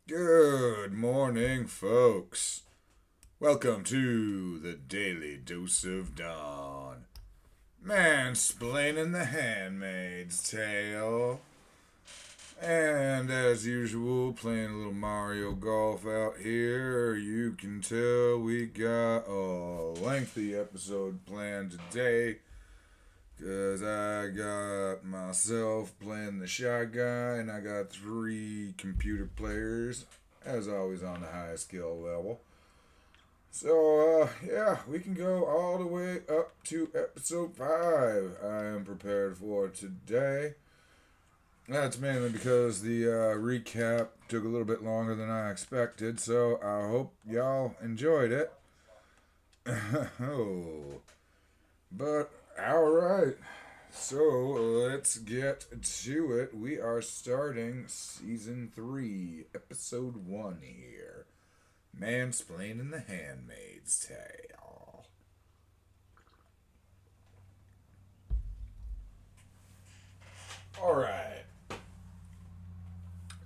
Good morning, folks. Welcome to the Daily Dose of Dawn. Mansplaining the Handmaid's Tale. And as usual, playing a little Mario Golf out here. You can tell we got a lengthy episode planned today. Because I got myself playing the shy guy, and I got 3 computer players, as always on the highest skill level. So, yeah, we can go all the way up to episode 5 I am prepared for today. That's mainly because the recap took a little bit longer than I expected, so I hope y'all enjoyed it. Oh, but alright, so let's get to it. We are starting season 3, episode 1 here. Mansplaining the Handmaid's Tale. Alright.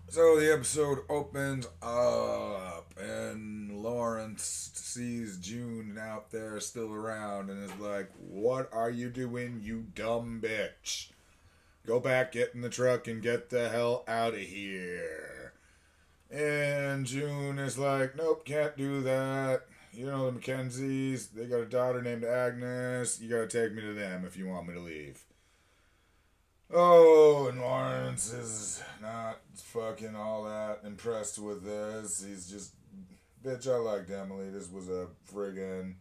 So the episode opens up, and Lawrence sees June out there still around and is like, "What are you doing, you dumb bitch? Go back, get in the truck, and get the hell out of here." And June is like, "Nope, can't do that. You know the Mackenzies, they got a daughter named Agnes. You gotta take me to them if you want me to leave." Oh, and Lawrence is not fucking all that impressed with this. He's just, bitch, I liked Emily. This was a friggin'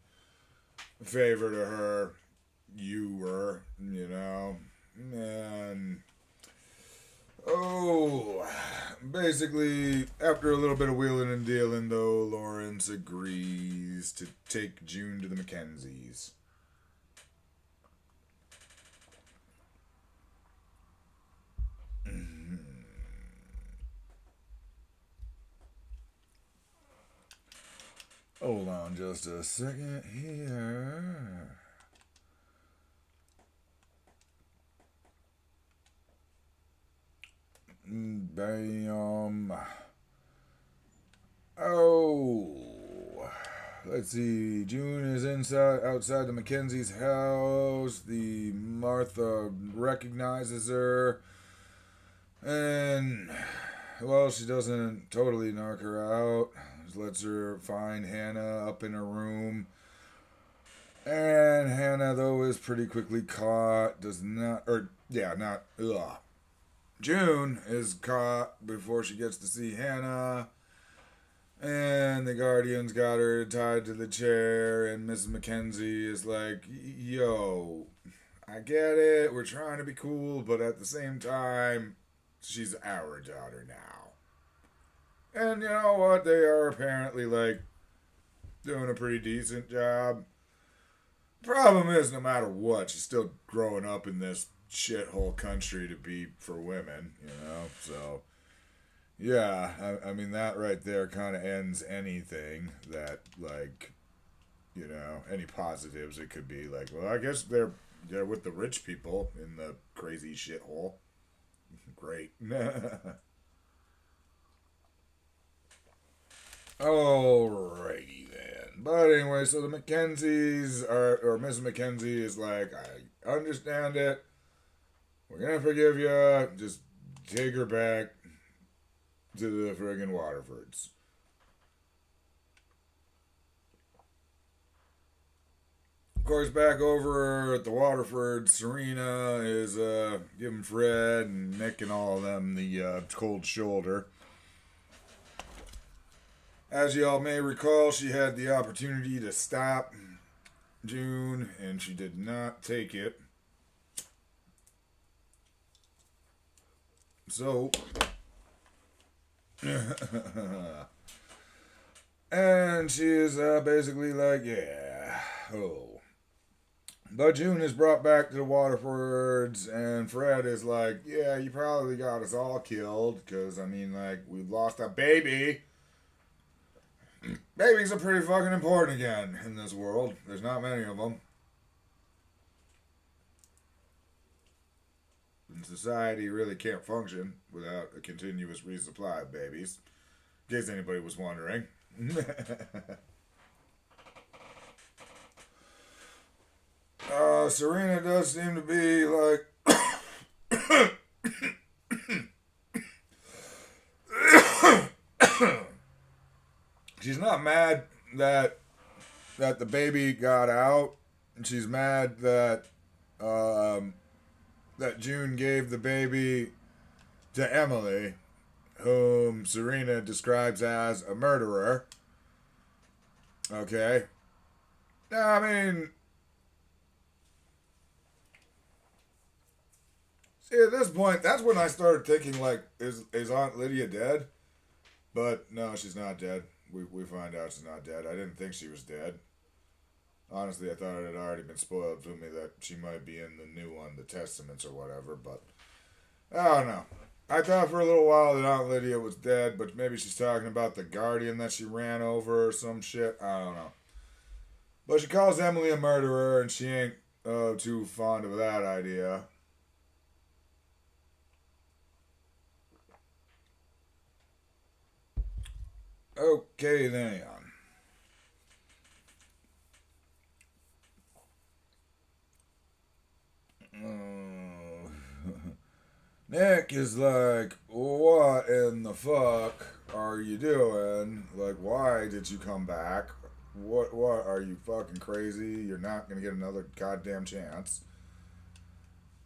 favor to her. You were, you know. And, oh, basically, after a little bit of wheeling and dealing, though, Lawrence agrees to take June to the Mackenzies. Hold on just a second here. Bam. Oh. Let's see. June is outside the Mackenzie's house. The Martha recognizes her. And, well, she doesn't totally knock her out. Just lets her find Hannah up in her room. And Hannah, though, is pretty quickly caught. Does not, or, yeah, not, ugh. June is caught before she gets to see Hannah. And the Guardians got her tied to the chair. And Mrs. Mackenzie is like, "Yo, I get it. We're trying to be cool. But at the same time, she's our daughter now." And you know what? They are apparently, like, doing a pretty decent job. Problem is, no matter what, she's still growing up in this shithole country to be for women, you know? So, yeah, I mean, that right there kind of ends anything that, like, you know, any positives it could be. Like, well, I guess they're with the rich people in the crazy shithole. Great. Alrighty then. But anyway, so the Mackenzies are, or Miss Mackenzie is like, "I understand it. We're gonna forgive you. Just take her back to the friggin' Waterfords." Of course, back over at the Waterfords, Serena is giving Fred and Nick and all of them the cold shoulder. As y'all may recall, she had the opportunity to stop June, and she did not take it. So, and she is basically like, "Yeah, oh." But June is brought back to the Waterfords, and Fred is like, "Yeah, you probably got us all killed, because, I mean, like, we've lost a baby. Babies are pretty fucking important again in this world. There's not many of them. And society really can't function without a continuous resupply of babies. In case anybody was wondering. Serena does seem to be like she's not mad that the baby got out. She's mad that that June gave the baby to Emily, whom Serena describes as a murderer. Okay. I mean, see, at this point, that's when I started thinking, like, is Aunt Lydia dead? But no, she's not dead. We find out she's not dead. I didn't think she was dead. Honestly, I thought it had already been spoiled to me that she might be in the new one, the Testaments or whatever, but I don't know. I thought for a little while that Aunt Lydia was dead, but maybe she's talking about the guardian that she ran over or some shit. I don't know. But she calls Emily a murderer, and she ain't too fond of that idea. Okay, then. Nick is like, what in the fuck are you doing? Like, why did you come back? What are you fucking crazy? You're not gonna get another goddamn chance.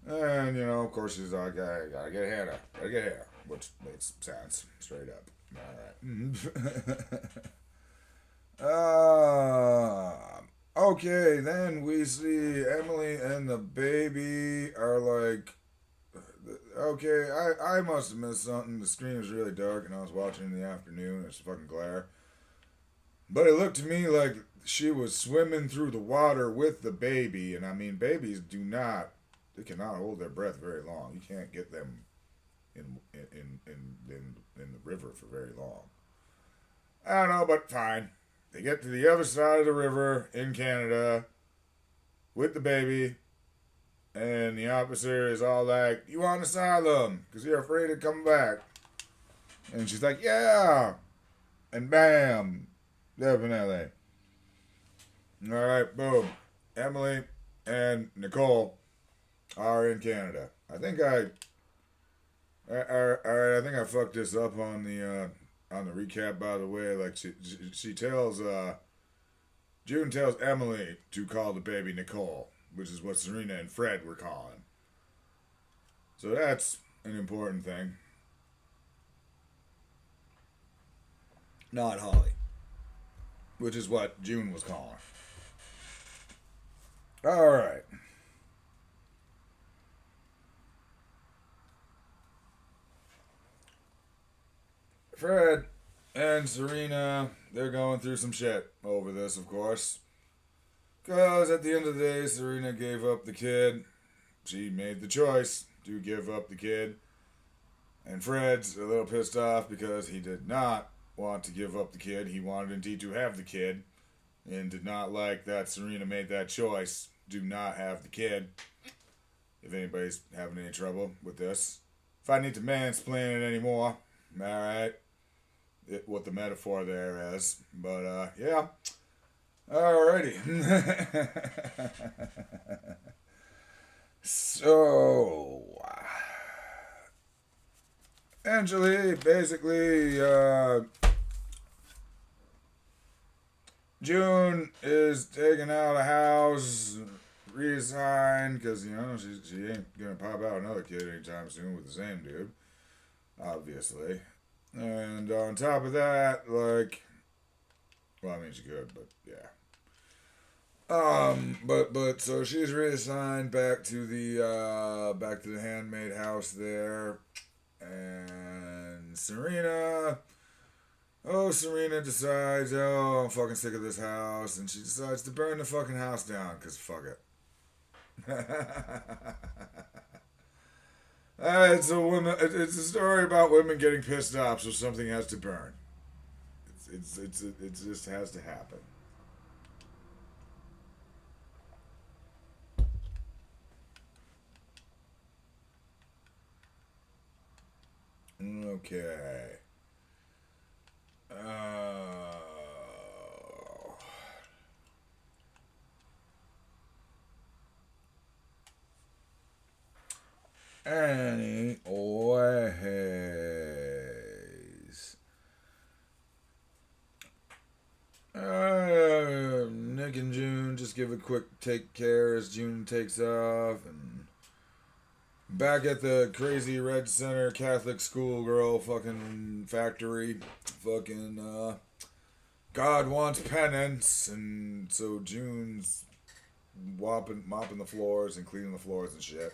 And, you know, of course she's like, I gotta get Hannah. Gotta get Hannah. Which makes sense, straight up. Alright. Okay, then we see Emily and the baby are like, okay, I must have missed something. The screen was really dark and I was watching in the afternoon. It's fucking glare. But it looked to me like she was swimming through the water with the baby. And I mean, babies they cannot hold their breath very long. You can't get them in the river for very long. I don't know, but fine. They get to the other side of the river in Canada with the baby. And the officer is all like, you want asylum? Because you're afraid of coming back. And she's like, yeah. And bam. Definitely. Alright, boom. Emily and Nicole are in Canada. I think I fucked this up on the recap, by the way. Like, she tells, June tells Emily to call the baby Nicole, which is what Serena and Fred were calling. So that's an important thing. Not Holly, which is what June was calling. All right. Fred and Serena, they're going through some shit over this, of course. Because at the end of the day, Serena gave up the kid. She made the choice to give up the kid. And Fred's a little pissed off because he did not want to give up the kid. He wanted indeed to have the kid. And did not like that Serena made that choice. Do not have the kid. If anybody's having any trouble with this. If I need to mansplain it anymore. Alright. What the metaphor there is. But, yeah. Alrighty. So, Angeli, basically, June is taking out a house, reassigned, because, you know, she ain't gonna pop out another kid anytime soon with the same dude, obviously. And on top of that, like, well, I mean, she could, but yeah. But so she's reassigned back to the Handmaid house there, and Serena decides, oh, I'm fucking sick of this house, and she decides to burn the fucking house down, cause fuck it. It's a story about women getting pissed off, so something has to burn. It just has to happen. Okay. Anyways. Nick and June just give a quick take care as June takes off. And back at the crazy Red Center Catholic schoolgirl fucking factory. Fucking, God wants penance. And so June's mopping the floors and cleaning the floors and shit.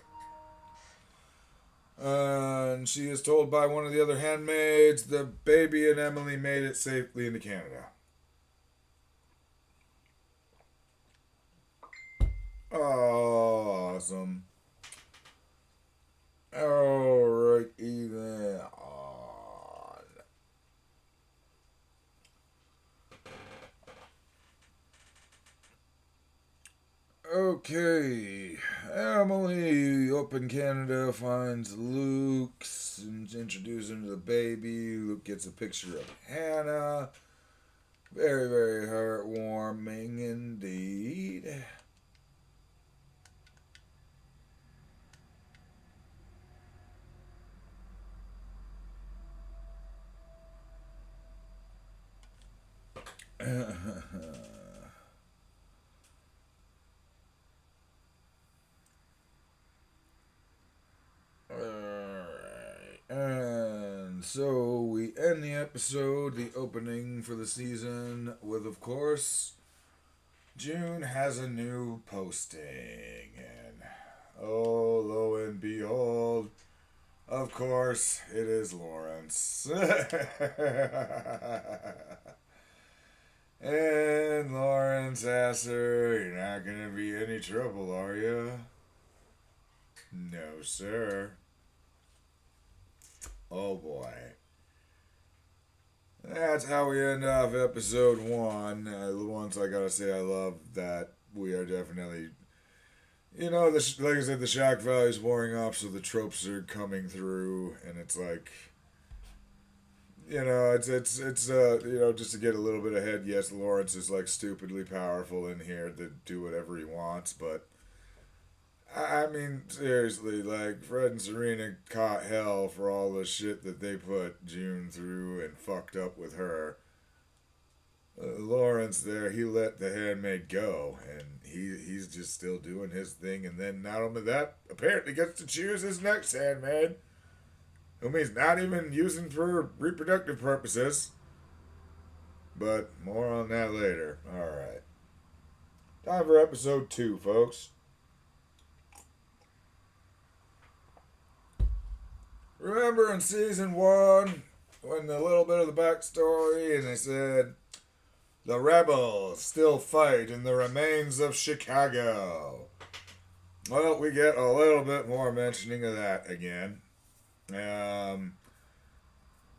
And she is told by one of the other handmaids the baby and Emily made it safely into Canada. Awesome. Alright, even on. Okay. Emily up in Canada finds Luke's and introduces him to the baby. Luke gets a picture of Hannah. Very, very heartwarming indeed. Alright. And so we end the episode, the opening for the season, with, of course, June has a new posting. And oh, lo and behold, of course, it is Lawrence. And Lawrence asks her, "You're not gonna be any trouble, are you?" "No, sir." Oh boy. That's how we end off episode 1. Once I gotta say, I love that we are definitely, like I said, the shock value is wearing off, so the tropes are coming through, and it's like, it's just to get a little bit ahead. Yes, Lawrence is like stupidly powerful in here to do whatever he wants, but I mean, seriously, like, Fred and Serena caught hell for all the shit that they put June through and fucked up with her. Lawrence there, he let the handmaid go, and he's just still doing his thing, and then not only that, apparently gets to choose his next handmaid, whom he's not even using for reproductive purposes. But more on that later. Alright. Time for episode 2, folks. Remember in season 1, when a little bit of the backstory, and they said, the rebels still fight in the remains of Chicago. Well, we get a little bit more mentioning of that again.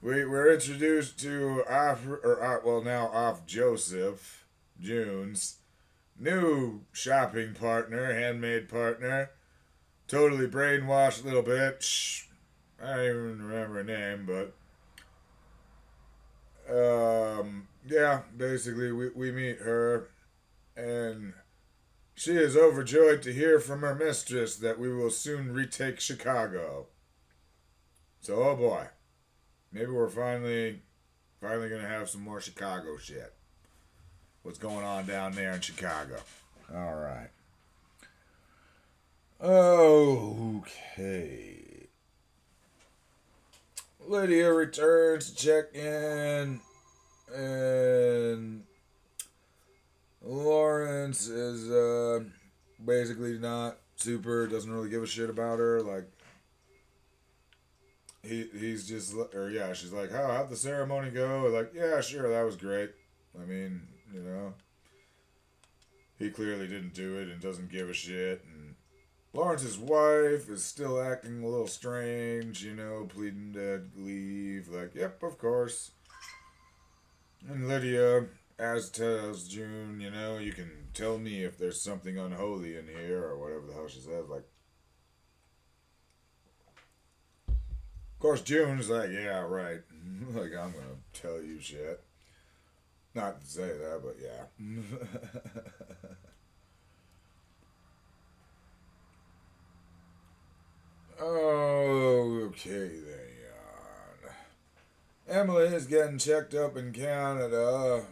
We're introduced to off Joseph, June's new shopping partner, handmaid partner. Totally brainwashed little bitch. I don't even remember her name, but basically we meet her, and she is overjoyed to hear from her mistress that we will soon retake Chicago. So, oh boy, maybe we're finally gonna have some more Chicago shit. What's going on down there in Chicago? All right. Okay. Lydia returns to check in, and Lawrence is basically not super, doesn't really give a shit about her. Like, he's just, she's like, how'd the ceremony go? Like, yeah, sure, that was great. I mean, he clearly didn't do it and doesn't give a shit. And Lawrence's wife is still acting a little strange, pleading to leave. Like, yep, of course. And Lydia, as tells June, you can tell me if there's something unholy in here, or whatever the hell she says. Like, of course, June's like, yeah, right. Like, I'm gonna tell you shit. Not to say that, but yeah. Oh, okay then. Emily is getting checked up in Canada.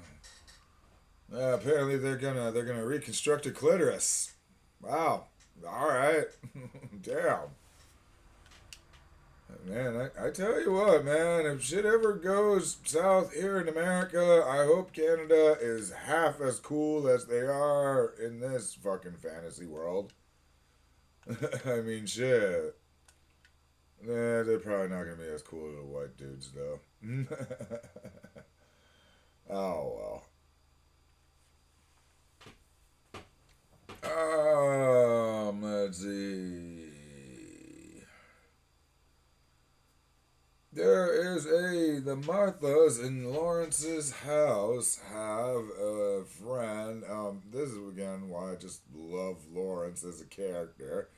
Apparently they're gonna reconstruct a clitoris. Wow. All right. Damn. Man, I tell you what, man, if shit ever goes south here in America, I hope Canada is half as cool as they are in this fucking fantasy world. I mean, shit. They're probably not gonna be as cool as the white dudes, though. Oh, well. Let's see. The Marthas in Lawrence's house have a friend. This is again why I just love Lawrence as a character.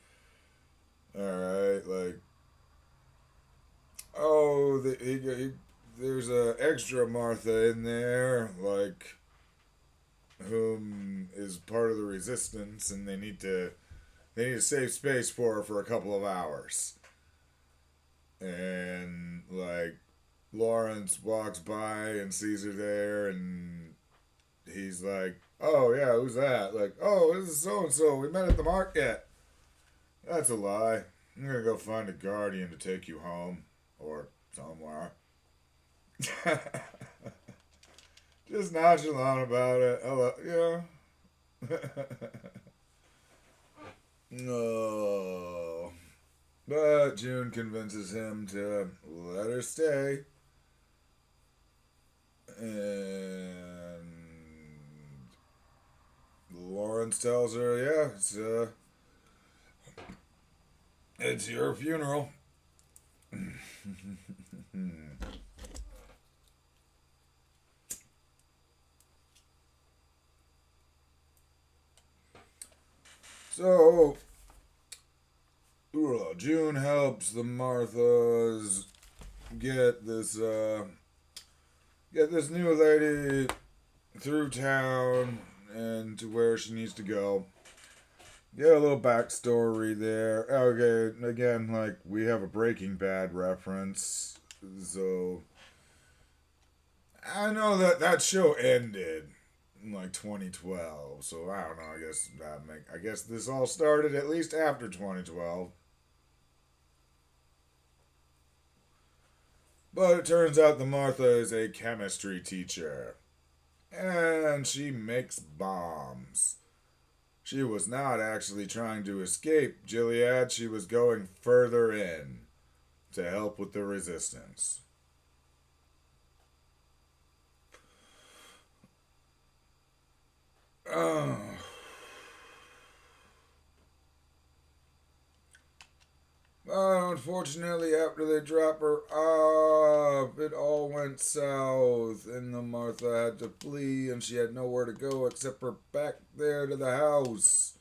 Alright, like, oh, there's a extra Martha in there, like, whom is part of the resistance, and they need to save space for her for a couple of hours. And like Lawrence walks by and sees her there, and he's like, "Oh yeah, who's that?" Like, "Oh, this is so and so. We met at the market." That's a lie. I'm gonna go find a guardian to take you home or somewhere. Just nonchalant about it. Yeah. No. But June convinces him to let her stay. And Lawrence tells her, yeah, it's your funeral. So, June helps the Marthas get this new lady through town and to where she needs to go. Get a little backstory there. Okay, again, like, we have a Breaking Bad reference, so I know that show ended in like 2012, so I don't know. I guess this all started at least after 2012. But it turns out the Martha is a chemistry teacher. And she makes bombs. She was not actually trying to escape Gilead, she was going further in to help with the resistance. Oh. Unfortunately, after they drop her off, it all went south, and the Martha had to flee, and she had nowhere to go except for back there to the house.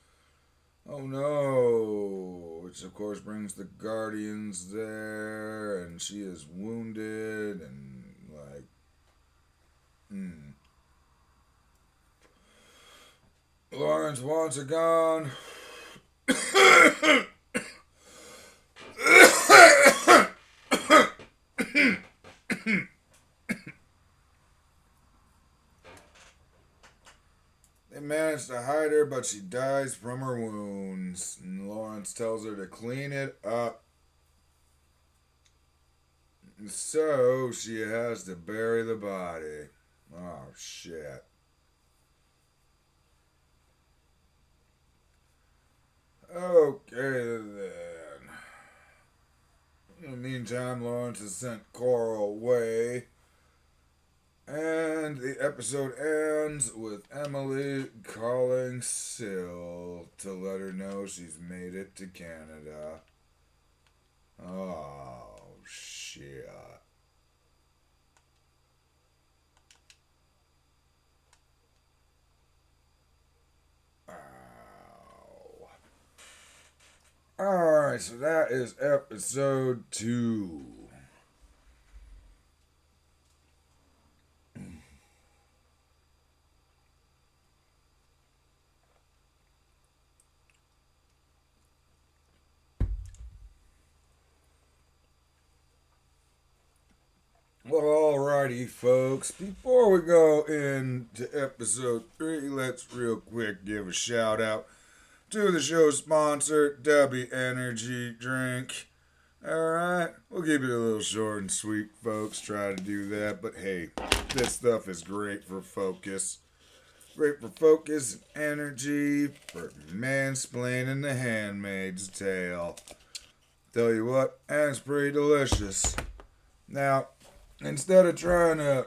Oh no! Which of course brings the Guardians there, and she is wounded, and like, Lawrence wants her gone. They manage to hide her, but she dies from her wounds. And Lawrence tells her to clean it up. So she has to bury the body. Oh, shit. Okay, then. In the meantime, Lawrence has sent Coral away. And the episode ends with Emily calling Syl to let her know she's made it to Canada. Oh, shit. Ow. Alright, so that is episode 2. Alrighty, folks. Before we go into episode 3, let's real quick give a shout out to the show's sponsor, W Energy Drink. Alright, we'll keep it a little short and sweet, folks. Try to do that, but hey, this stuff is great for focus. Great for focus and energy, for mansplaining the Handmaid's Tale. Tell you what, and it's pretty delicious. Now, instead of trying to,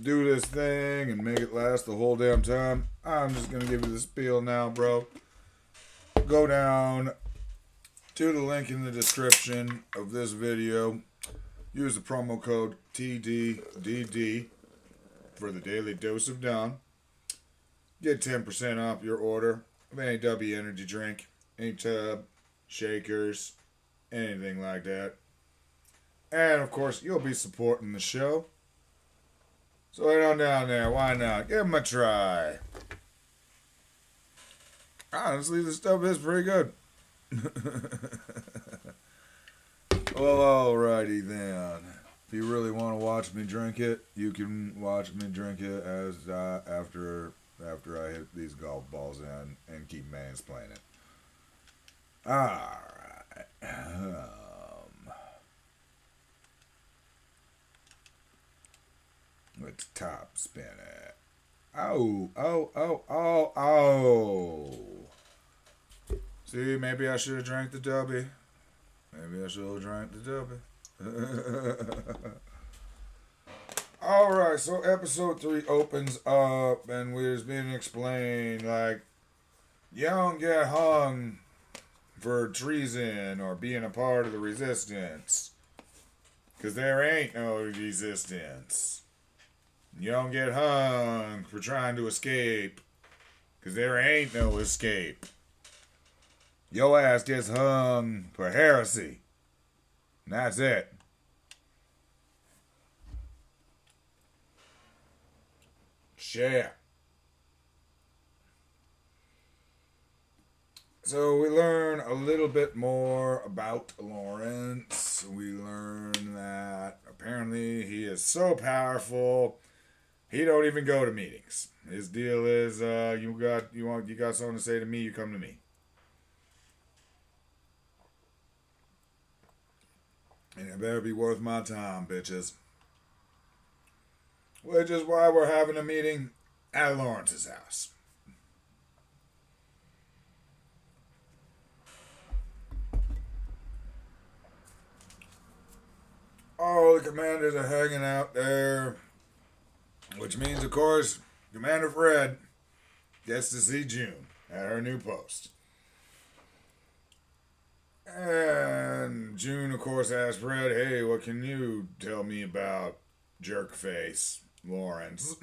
do this thing and make it last the whole damn time, I'm just going to give you the spiel now, bro. Go down to the link in the description of this video. Use the promo code TDDD for the Daily Dose of Dawn. Get 10% off your order of any W energy drink, any tub, shakers, anything like that. And of course, you'll be supporting the show. So head on down there, why not? Give them a try. Honestly, this stuff is pretty good. Well, alrighty then. If you really want to watch me drink it, you can watch me drink it as after I hit these golf balls in and keep mansplaining. Alright. Let's top spin it. Oh. See, maybe I should have drank the W. Maybe I should have drank the W. Alright, so episode 3 opens up and we're just being explained, like, you don't get hung for treason or being a part of the resistance. Because there ain't no resistance. You don't get hung for trying to escape. Because there ain't no escape. Your ass gets hung for heresy. And that's it. Shit. So we learn a little bit more about Lawrence. We learn that apparently he is so powerful, he don't even go to meetings. His deal is, you got something to say to me, you come to me. And it better be worth my time, bitches. Which is why we're having a meeting at Lawrence's house. All the commanders are hanging out there. Which means, of course, Commander Fred gets to see June at her new post. And June, of course, asks Fred, hey, what can you tell me about Jerkface Lawrence?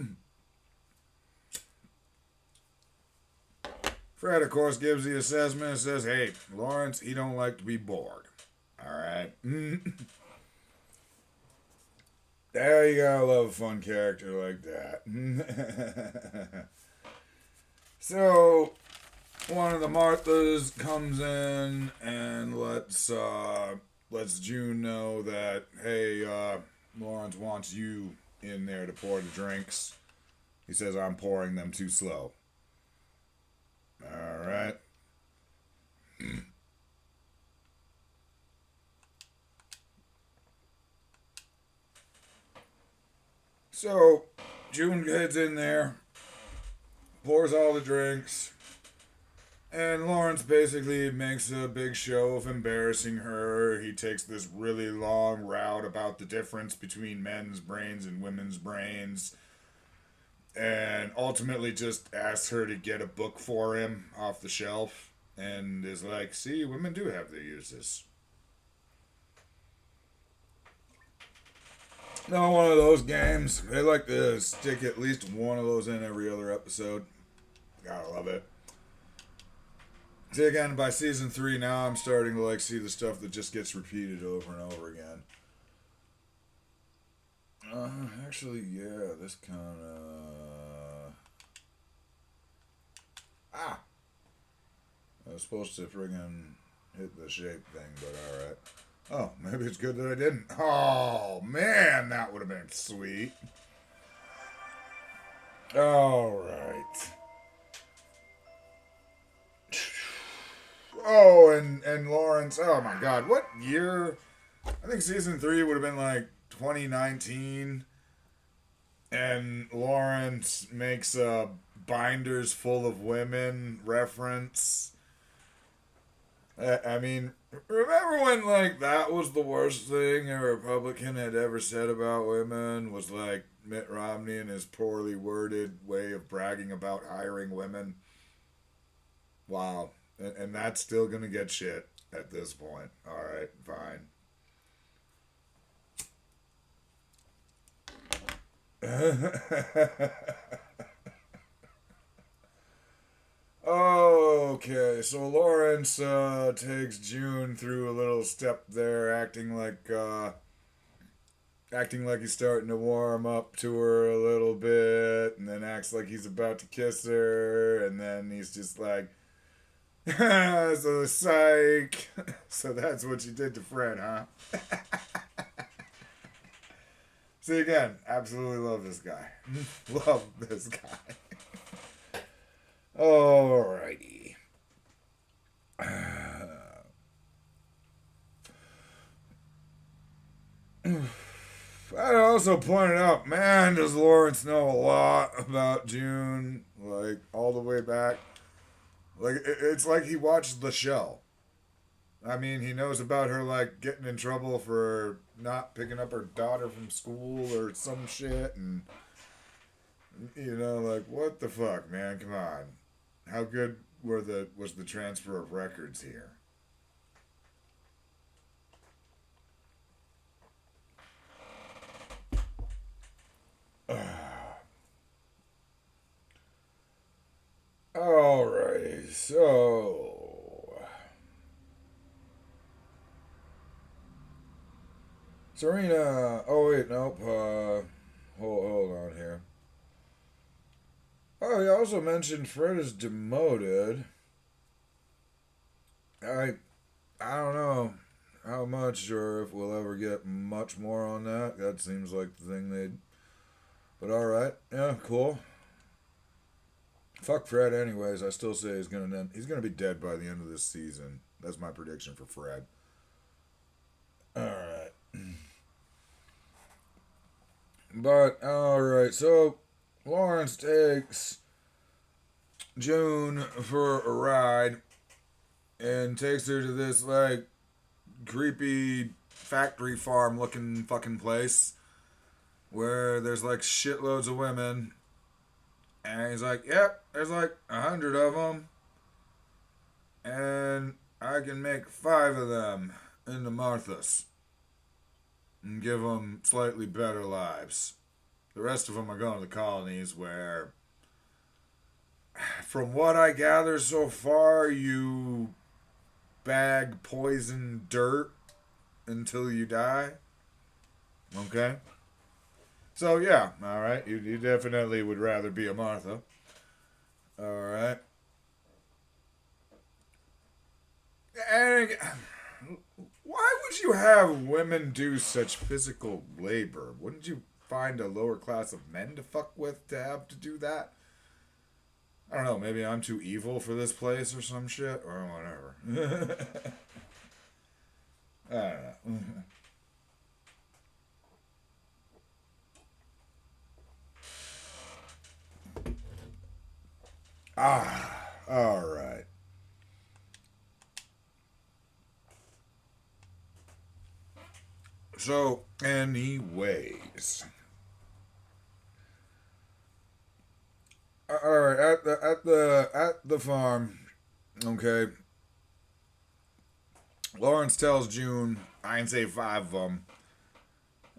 Fred, of course, gives the assessment and says, hey, Lawrence, he don't like to be bored. Alright? There you gotta love a fun character like that. So, one of the Marthas comes in and lets June know that, hey, Lawrence wants you in there to pour the drinks. He says, I'm pouring them too slow. Alright. So, June heads in there, pours all the drinks, and Lawrence basically makes a big show of embarrassing her. He takes this really long route about the difference between men's brains and women's brains, and ultimately just asks her to get a book for him off the shelf, and is like, see, women do have their uses. Not one of those games. They like to stick at least one of those in every other episode. Gotta love it. See, again, by season 3 now, I'm starting to see the stuff that just gets repeated over and over again. Actually, yeah, this kind of... I was supposed to friggin' hit the shape thing, but alright. Oh, maybe it's good that I didn't. Oh, man, that would have been sweet. All right. Oh, and Lawrence. Oh my God, what year? I think season 3 would have been like 2019, and Lawrence makes a binders full of women reference. I mean, remember when like that was the worst thing a Republican had ever said about women was like Mitt Romney and his poorly worded way of bragging about hiring women. Wow. And that's still going to get shit at this point. All right, fine. Okay, so Lawrence takes June through a little step there, acting like he's starting to warm up to her a little bit, and then acts like he's about to kiss her, and then he's just like, so psych. So that's what you did to Fred, huh? See, again, absolutely love this guy. Love this guy. Alrighty. I also pointed out, man, does Lawrence know a lot about June, like all the way back. Like it's like he watched the show. I mean, he knows about her like getting in trouble for not picking up her daughter from school or some shit, and like what the fuck, man? Come on, how good was the transfer of records here? Alrighty, so Serena. Oh wait, nope. Hold on here. Oh, he also mentioned Fred is demoted. I I don't know how much or if we'll ever get much more on that. That seems like the thing they'd. But all right, yeah, cool. Fuck Fred, anyways. I still say he's gonna be dead by the end of this season. That's my prediction for Fred. All right. But all right, so Lawrence takes June for a ride and takes her to this like creepy factory farm looking fucking place where there's like shitloads of women. And he's like, yep, there's like 100 of them. And I can make 5 of them into Marthas and give them slightly better lives. The rest of them are going to the colonies where, from what I gather so far, you bag poison dirt until you die. Okay? So, yeah, alright. You definitely would rather be a Martha. Alright. And why would you have women do such physical labor? Wouldn't you find a lower class of men to fuck with to have to do that? I don't know, maybe I'm too evil for this place or some shit, or whatever. I don't know. Alright. So, anyways. Alright, at the farm, okay. Lawrence tells June, I can say 5 of them,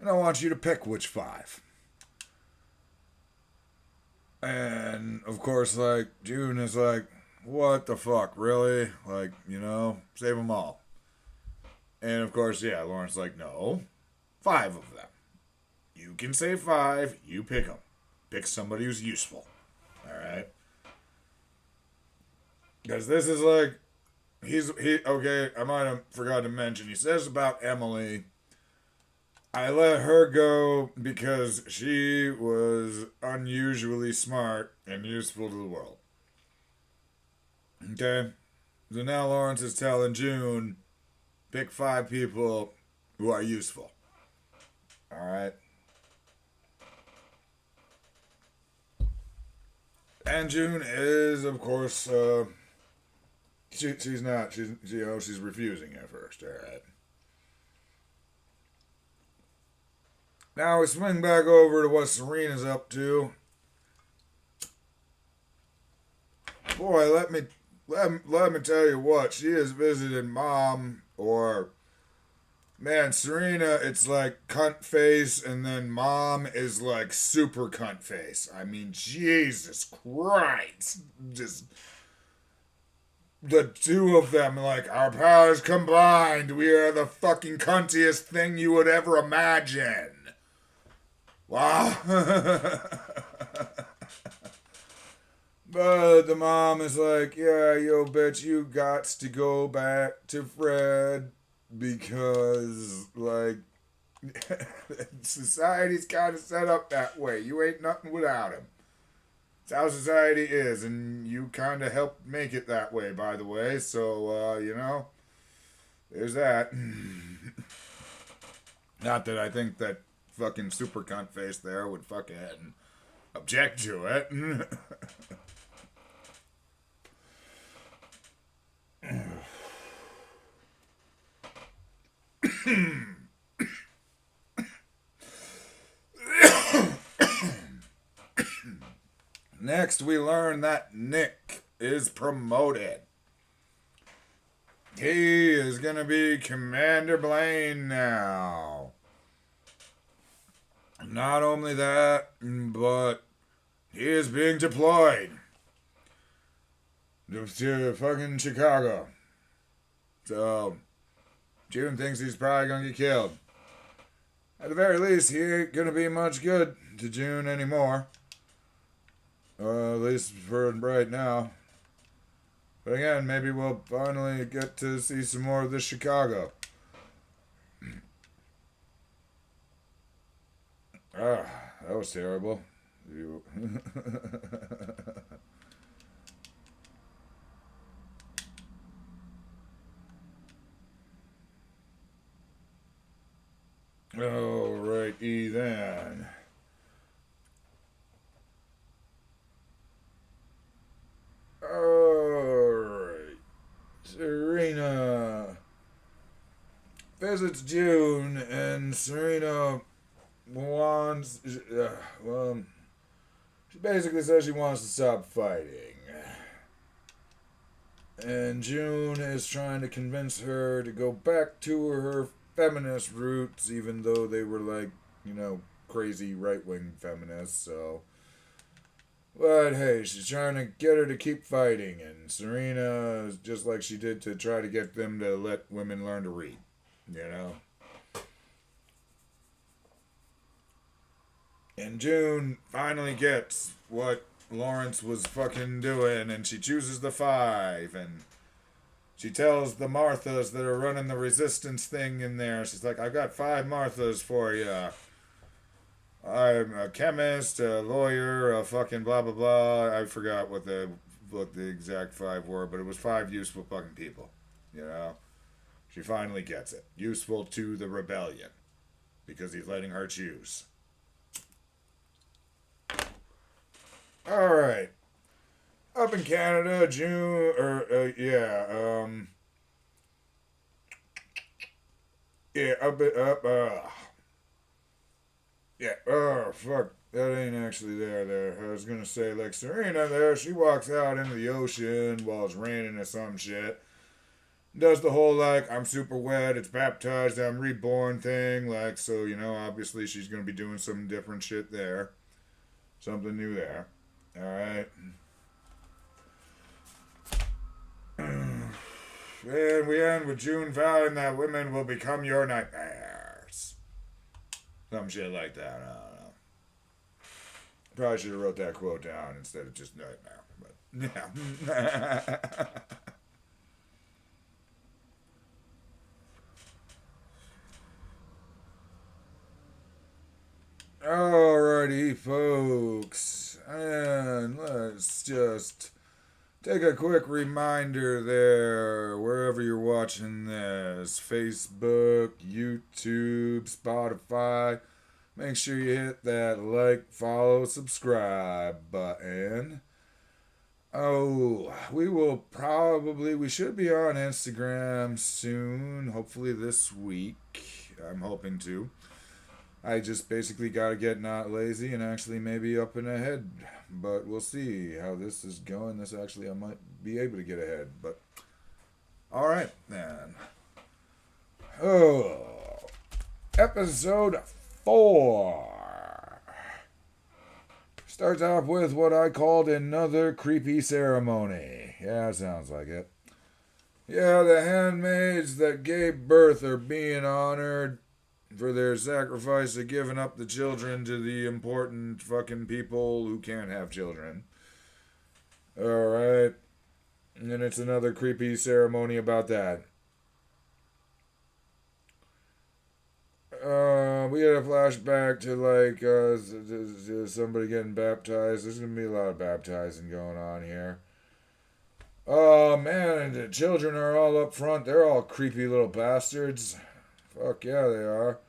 and I want you to pick which 5. And of course, like, June is like, what the fuck, really? Like, save them all. And of course, yeah, Lawrence is like, no, 5 of them. You can say 5, you pick them. Pick somebody who's useful. Alright? Because this is like okay, I might have forgot to mention, he says about Emily, I let her go because she was unusually smart and useful to the world. Okay? So now Lawrence is telling June, pick 5 people who are useful. Alright? And June is, of course, she's not, she's refusing at first. Alright. Now we swing back over to what Serena's up to. Boy, let me tell you what, she has visited Mom, or man, Serena, it's like cunt face, and then Mom is like super cunt face. I mean, Jesus Christ. Just the two of them, like, our powers combined, we are the fucking cuntiest thing you would ever imagine. Wow. But the mom is like, yeah, yo, bitch, you got to go back to Fred because, like, society's kind of set up that way. You ain't nothing without him. It's how society is, and you kind of helped make it that way, by the way. So, there's that. Not that I think that fucking super cunt face there would fucking object to it. Next, we learn that Nick is promoted. He is gonna be Commander Blaine now. Not only that, but he is being deployed to fucking Chicago. So, June thinks he's probably gonna get killed. At the very least, he ain't gonna be much good to June anymore. At least for right now. But again, maybe we'll finally get to see some more of this Chicago. Ah, that was terrible. Alrighty then. Alright. Serena visits June, and Serena wants. She basically says she wants to stop fighting. And June is trying to convince her to go back to her feminist roots, even though they were like, crazy right-wing feminists, so. But hey, she's trying to get her to keep fighting, and Serena is just like she did to try to get them to let women learn to read, And June finally gets what Lawrence was fucking doing, and she chooses the 5, and she tells the Marthas that are running the resistance thing in there, she's like, I've got 5 Marthas for you. I'm a chemist, a lawyer, a fucking blah blah blah. I forgot what the exact 5 were, but it was 5 useful fucking people. She finally gets it. Useful to the rebellion. Because he's letting her choose. Alright. Up in Canada, fuck. That ain't actually there. I was gonna say, like, Serena there, she walks out into the ocean while it's raining or some shit. Does the whole, like, I'm super wet, it's baptized, I'm reborn thing. Like, so, obviously she's gonna be doing some different shit there. Something new there. Alright. And we end with June vowing that women will become your nightmares. Some shit like that. I don't know. Probably should have wrote that quote down instead of just nightmare. But yeah. Alrighty, folks. And let's just take a quick reminder there, wherever you're watching this, Facebook, YouTube, Spotify. Make sure you hit that like, follow, subscribe button. Oh, we should be on Instagram soon, hopefully this week. I'm hoping to. I just basically gotta get not lazy and actually maybe up and ahead. But we'll see how this is going. I might be able to get ahead. But, alright then. Oh, episode 4 starts off with what I called another creepy ceremony. Yeah, sounds like it. Yeah, the handmaids that gave birth are being honored for their sacrifice of giving up the children to the important fucking people who can't have children. Alright. And it's another creepy ceremony about that. We had a flashback to somebody getting baptized. There's going to be a lot of baptizing going on here. Oh man, the children are all up front. They're all creepy little bastards. Fuck yeah, they are.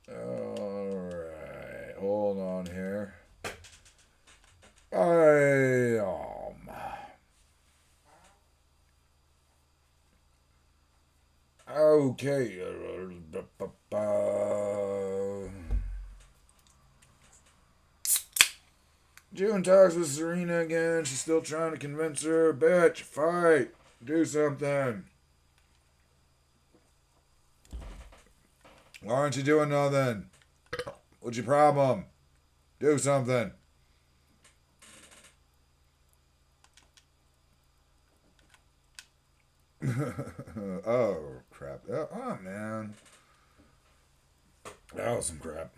Alright, hold on here. Okay. June talks with Serena again. She's still trying to convince her. Bitch, fight. Do something. Why aren't you doing nothing? What's your problem? Do something. Oh, crap. Oh, man. That was some crap.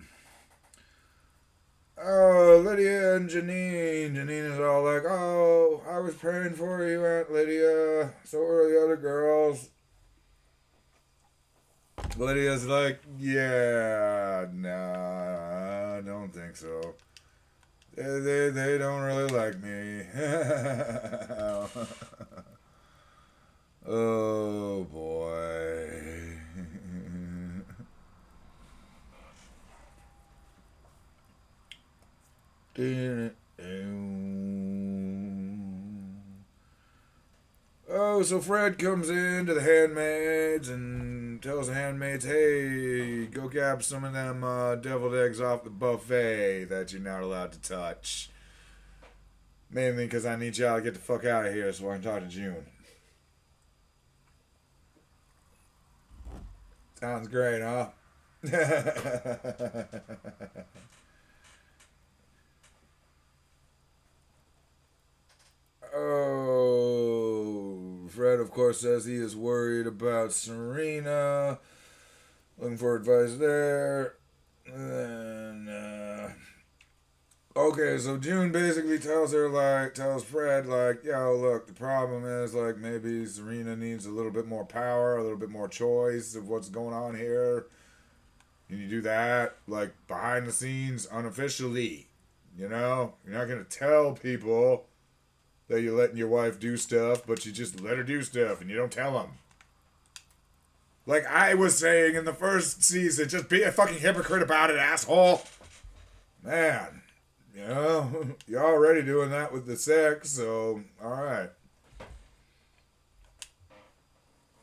Oh, Lydia and Janine. Janine is all like, oh, I was praying for you, Aunt Lydia. So were the other girls. Lydia's like, yeah, nah, I don't think so. They don't really like me. Oh, boy. Oh, so Fred comes in to the handmaids and tells the handmaids, hey, go grab some of them deviled eggs off the buffet that you're not allowed to touch. Mainly because I need y'all to get the fuck out of here so I can talk to June. Sounds great, huh? Oh, Fred, of course, says he is worried about Serena. Looking for advice there. And okay, so June basically tells Fred, yo, look, the problem is, maybe Serena needs a little bit more power, a little bit more choice of what's going on here. Can you do that, behind the scenes, unofficially? You know? You're not going to tell people that you're letting your wife do stuff, but you just let her do stuff and you don't tell them. Like I was saying in the first season, just be a fucking hypocrite about it, asshole. Man, you know, you're already doing that with the sex, so, alright.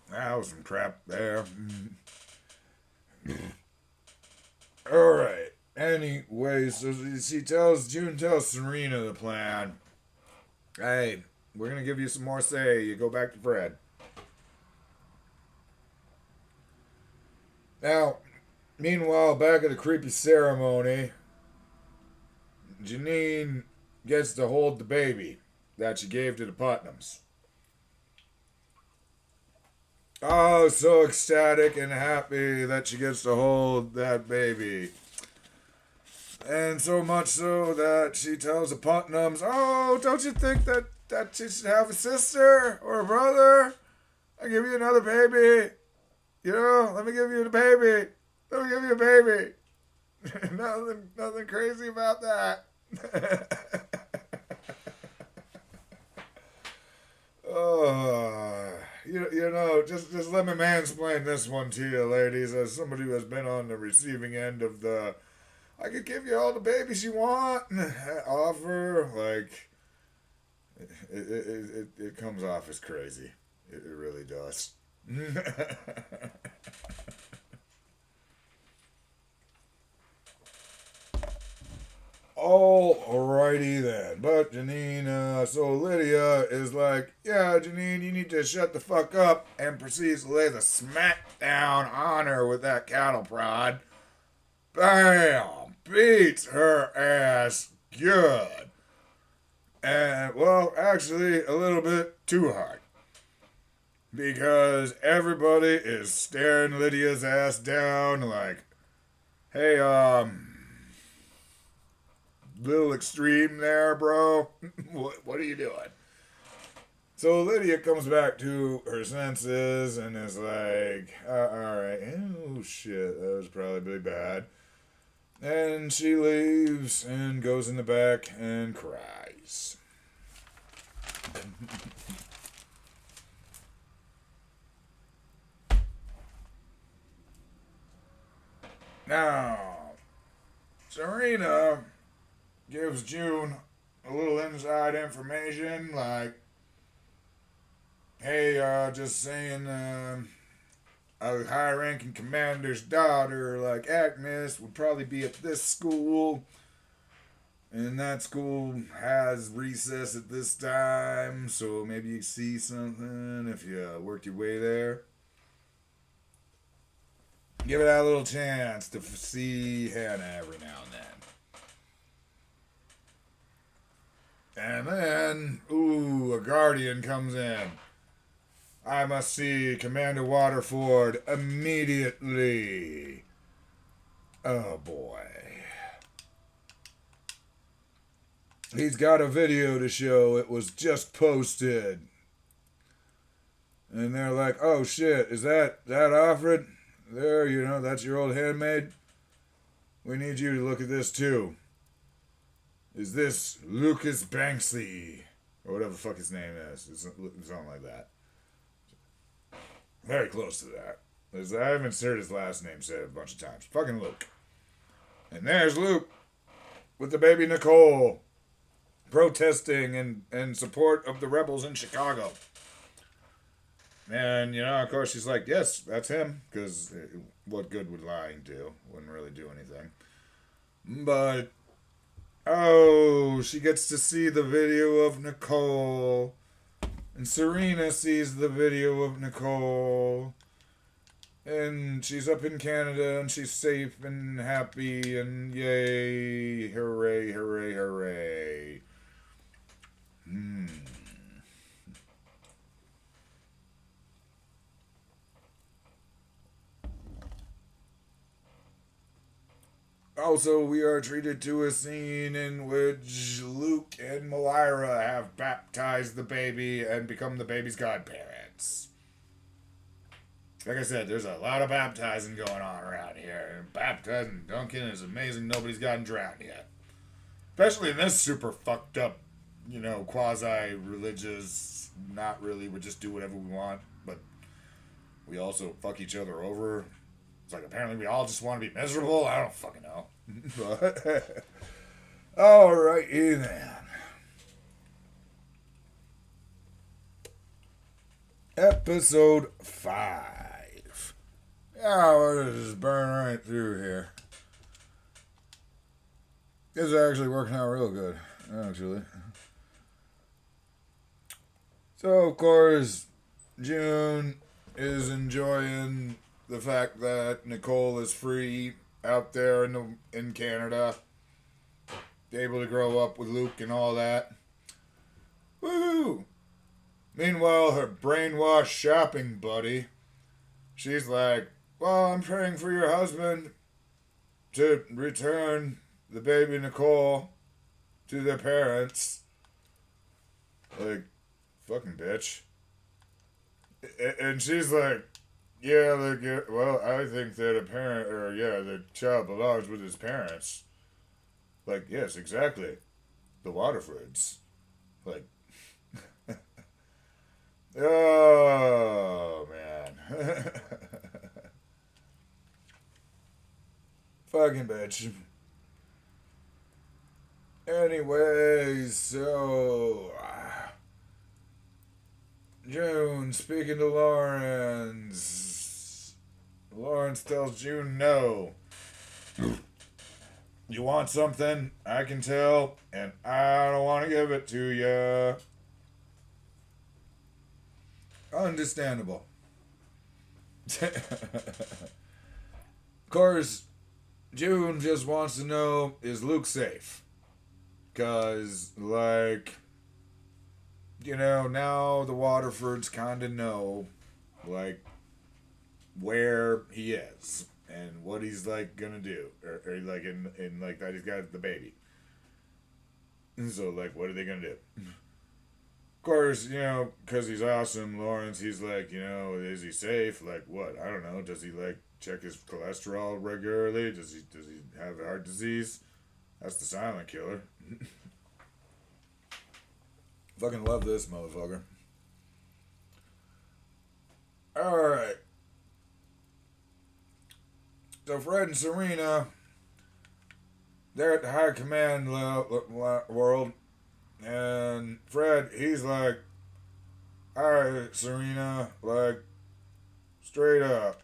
That was some crap there. Alright. Anyway, so June tells Serena the plan. Hey, we're going to give you some more say. You go back to Fred. Now, meanwhile, back at the creepy ceremony, Janine gets to hold the baby that she gave to the Putnams. Oh, so ecstatic and happy that she gets to hold that baby. And so much so that she tells the Putnams, oh, don't you think that she should have a sister or a brother? I give you another baby. You know, let me give you a baby. Let me give you a baby. nothing crazy about that. You know, just let me mansplain this one to you, ladies, as somebody who has been on the receiving end of the I could give you all the babies you want offer. Like, it comes off as crazy. It really does. Alrighty then. But Janine, so Lydia is like, yeah, Janine, you need to shut the fuck up, and proceeds to lay the smack down on her with that cattle prod. Bam! Beats her ass good. And, well, actually, a little bit too hard. Because everybody is staring Lydia's ass down like, hey, little extreme there, bro. What are you doing? So Lydia comes back to her senses and is like, alright, oh shit, that was probably bad. And she leaves and goes in the back and cries. Now, Serena gives June a little inside information, like, hey, just saying, a high-ranking commander's daughter, like Agnes, would probably be at this school, and that school has recess at this time, so maybe you see something if you worked your way there. Give it that little chance to see Hannah every now and then. And then, ooh, a guardian comes in. I must see Commander Waterford immediately. Oh boy. He's got a video to show. It was just posted. And they're like, oh shit, is that Alfred? There, you know, that's your old handmaid. We need you to look at this too. Is this Lucas Banksy? Or whatever the fuck his name is. It's something like that. Very close to that. I haven't heard his last name said a bunch of times. Fucking Luke. And there's Luke with the baby Nicole protesting in support of the rebels in Chicago. And, you know, of course, she's like, yes, that's him. Because what good would lying do? Wouldn't really do anything. But, oh, she gets to see the video of Nicole. And Serena sees the video of Nicole. And she's up in Canada and she's safe and happy and yay, hooray, hooray, hooray. Also, we are treated to a scene in which Luke and Moira have baptized the baby and become the baby's godparents. Like I said, there's a lot of baptizing going on around here. And baptizing Duncan is amazing. Nobody's gotten drowned yet. Especially in this super fucked up, you know, quasi-religious, not really, we just do whatever we want, but we also fuck each other over. It's like, apparently we all just want to be miserable. I don't fucking know. But, alrighty then. Episode 5. Yeah, we'll just burn right through here. This is actually working out real good, actually. So, of course, June is enjoying the fact that Nicole is free out there in Canada, able to grow up with Luke and all that. Woohoo! Meanwhile, her brainwashed shopping buddy, she's like, well, I'm praying for your husband to return the baby Nicole to their parents. Like, fucking bitch. And she's like, yeah, well, I think that a parent, or yeah, the child belongs with his parents. Like, yes, exactly. The Waterfords. Like, oh, man. Fucking bitch. Anyways, so. June speaking to Lawrence. Lawrence tells June no. You want something? I can tell, and I don't want to give it to you. Understandable. Of course, June just wants to know, is Luke safe? Because, like, you know, now the Waterfords kind of know, like, where he is and what he's, like, gonna do. Or like, in like, that he's got the baby. And so, like, what are they gonna do? Of course, you know, because he's awesome, Lawrence, he's like, you know, is he safe? Like, what? I don't know. Does he, like, check his cholesterol regularly? Does he have heart disease? That's the silent killer. Fucking love this motherfucker. Alright. So Fred and Serena, they're at the high command world. And Fred, he's like, alright, Serena, like, straight up,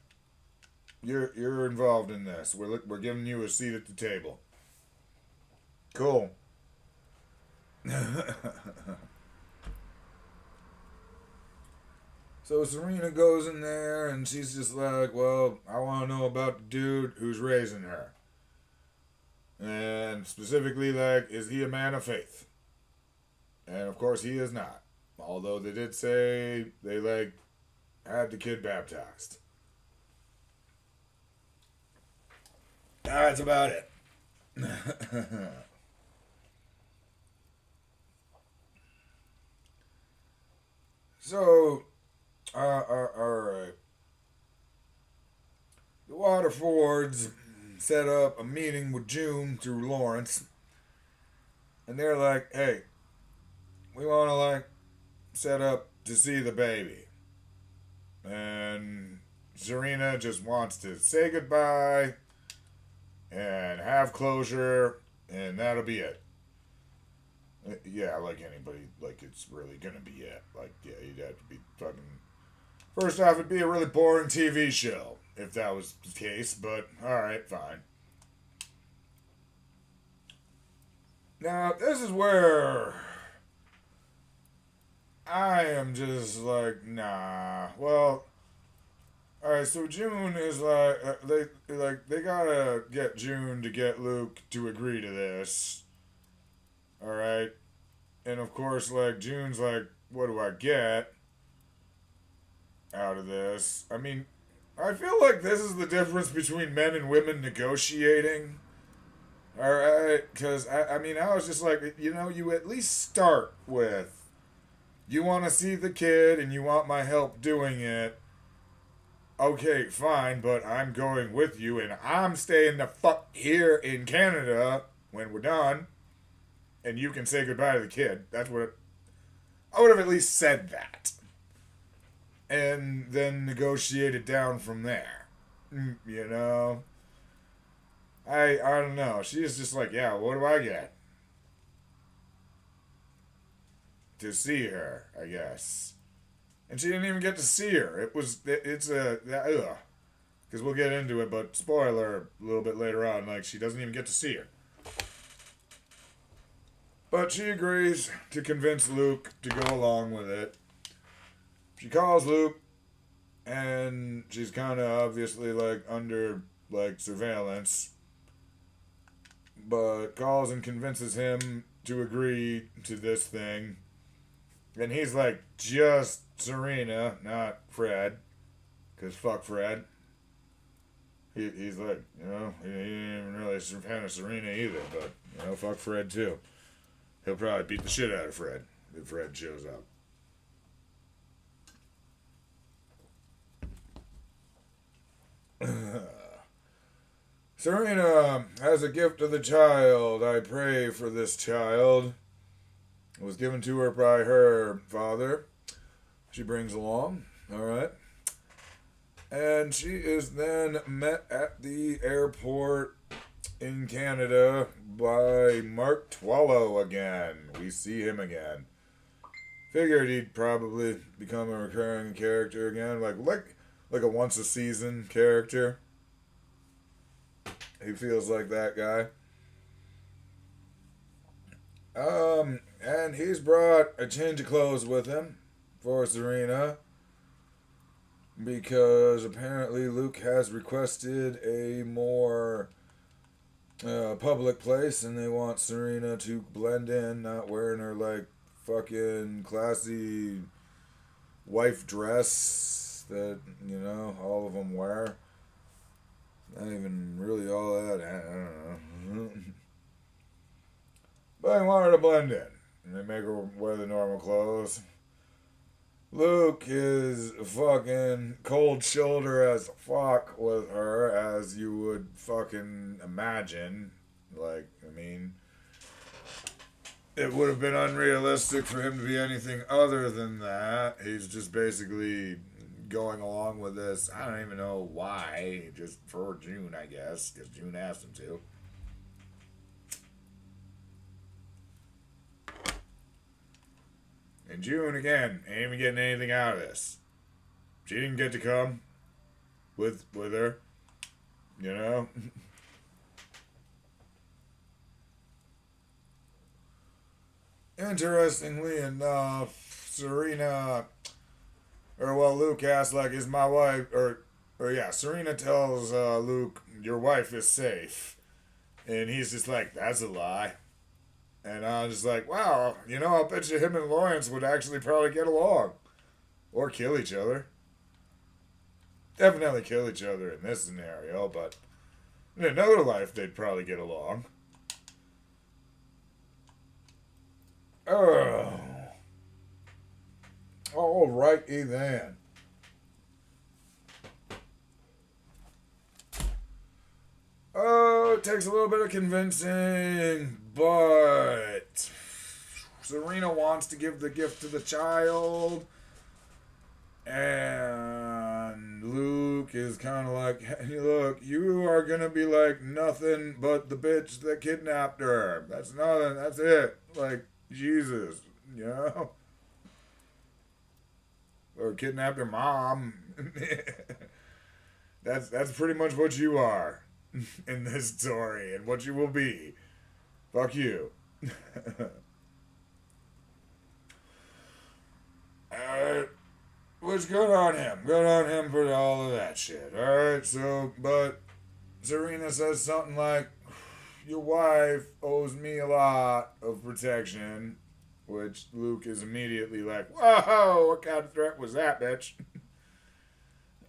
you're involved in this. We're giving you a seat at the table. Cool. So Serena goes in there and she's just like, well, I want to know about the dude who's raising her. And specifically, like, is he a man of faith? And of course he is not. Although they did say they, like, had the kid baptized. That's about it. So, alright. The Waterfords set up a meeting with June through Lawrence. And they're like, hey, we want to, like, set up to see the baby. And Serena just wants to say goodbye and have closure, and that'll be it. Yeah, like anybody, like, it's really gonna be it. Like, yeah, you'd have to be fucking. First off, it'd be a really boring TV show if that was the case, but alright, fine. Now, this is where I am just like, nah. Well, alright, so June is like, they gotta get June to get Luke to agree to this. Alright? And of course, like, June's like, what do I get out of this? I mean, I feel like this is the difference between men and women negotiating. Alright? Because, I mean, I was just like, you know, you at least start with, you want to see the kid and you want my help doing it. Okay, fine, but I'm going with you and I'm staying the fuck here in Canada when we're done. And you can say goodbye to the kid. That's what I would have at least said that. And then negotiated down from there. You know? I don't know. She's just like, yeah, what do I get? To see her, I guess. And she didn't even get to see her. It's a, ugh. Because we'll get into it, but spoiler a little bit later on, like, she doesn't even get to see her. But she agrees to convince Luke to go along with it. She calls Luke, and she's kind of obviously, like, under, like, surveillance. But calls and convinces him to agree to this thing. And he's like, just Serena, not Fred. Because fuck Fred. He's like, you know, he ain't even really a fan of Serena either. But, you know, fuck Fred too. He'll probably beat the shit out of Fred if Fred shows up. Serena has a gift of the child. I pray for this child. It was given to her by her father. She brings along. All right. And she is then met at the airport in Canada by Mark Twallow again. We see him again. Figured he'd probably become a recurring character again, like a once a season character. He feels like that guy. And he's brought a change of clothes with him for Serena because apparently Luke has requested a more public place and they want Serena to blend in, not wearing her like fucking classy wife dress that, you know, all of them wear. Not even really all that, I don't know. But I want her to blend in. And they make her wear the normal clothes. Luke is fucking cold shoulder as fuck with her, as you would fucking imagine. Like, I mean, it would have been unrealistic for him to be anything other than that. He's just basically going along with this. I don't even know why. Just for June, I guess, because June asked him to. And June, again, ain't even getting anything out of this. She didn't get to come with her, you know? Interestingly enough, Serena, Luke asks, like, is my wife, Serena tells Luke, your wife is safe. And he's just like, that's a lie. And I was just like, wow, you know, I'll bet you him and Lawrence would actually probably get along. Or kill each other. Definitely kill each other in this scenario, but in another life they'd probably get along. Oh. Alrighty then. Oh, it takes a little bit of convincing, but Serena wants to give the gift to the child, and Luke is kind of like, hey, look, you are going to be like nothing but the bitch that kidnapped her. That's nothing, that's it. Like, Jesus, you know? Or kidnapped her mom. That's pretty much what you are in this story and what you will be. Fuck you. Which good on him. Good on him for all of that shit. Alright, so, but Serena says something like, your wife owes me a lot of protection, which Luke is immediately like, whoa, what kind of threat was that, bitch?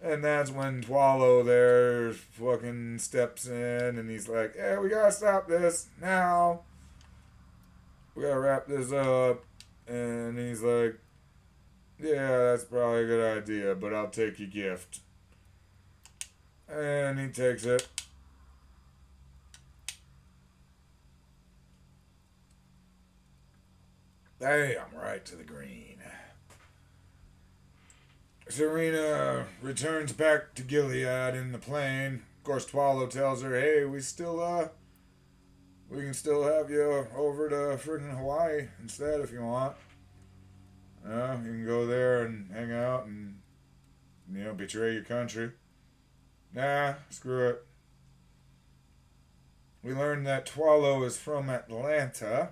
And that's when Twallow there fucking steps in and he's like, hey, we gotta stop this now. We gotta wrap this up. And he's like, yeah, that's probably a good idea, but I'll take your gift. And he takes it. Bam, right to the green. Serena returns back to Gilead in the plane. Of course, Twallow tells her, hey, we can still have you over to freaking Hawaii instead if you want. You can go there and hang out and, you know, betray your country. Nah, screw it. We learned that Twallow is from Atlanta.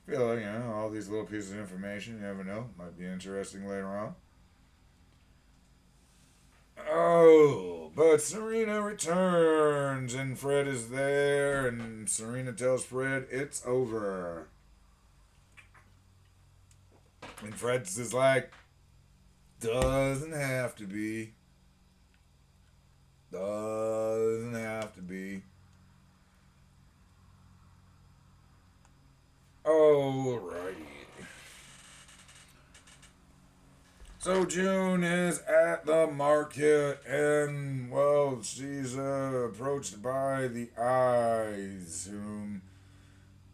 I feel like, you know, all these little pieces of information, you never know, might be interesting later on. Oh, but Serena returns and Fred is there and Serena tells Fred it's over. And Fred's just like, doesn't have to be. Doesn't have to be. Alrighty. So So June is at the market, and well, she's approached by the eyes. Whom,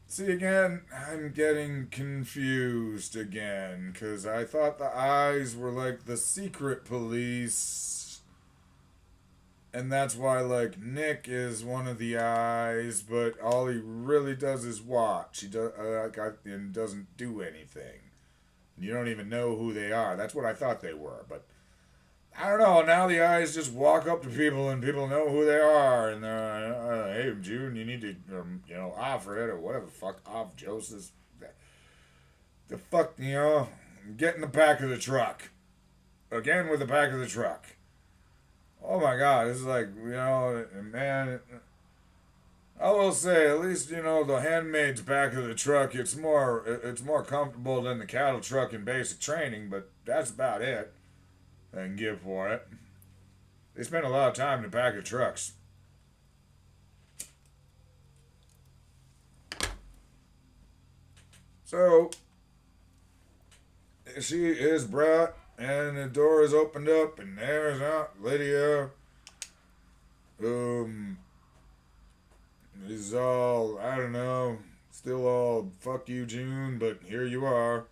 see again, I'm getting confused again, cause I thought the eyes were like the secret police, and that's why like Nick is one of the eyes, but all he really does is watch. He does and doesn't do anything. You don't even know who they are. That's what I thought they were, but I don't know. Now the eyes just walk up to people and people know who they are, and they're hey June, you need to Alfred or whatever the fuck, off Joseph, the fuck get in the back of the truck again with the back of the truck. Oh my god, this is like man. I will say, at least the Handmaid's back of the truck. It's more comfortable than the cattle truck in basic training, but that's about it. I can give for it. They spend a lot of time in the back of trucks. So she is brought, and the door is opened up, and there's Aunt Lydia. Is all, I don't know, still all, fuck you, June, but here you are.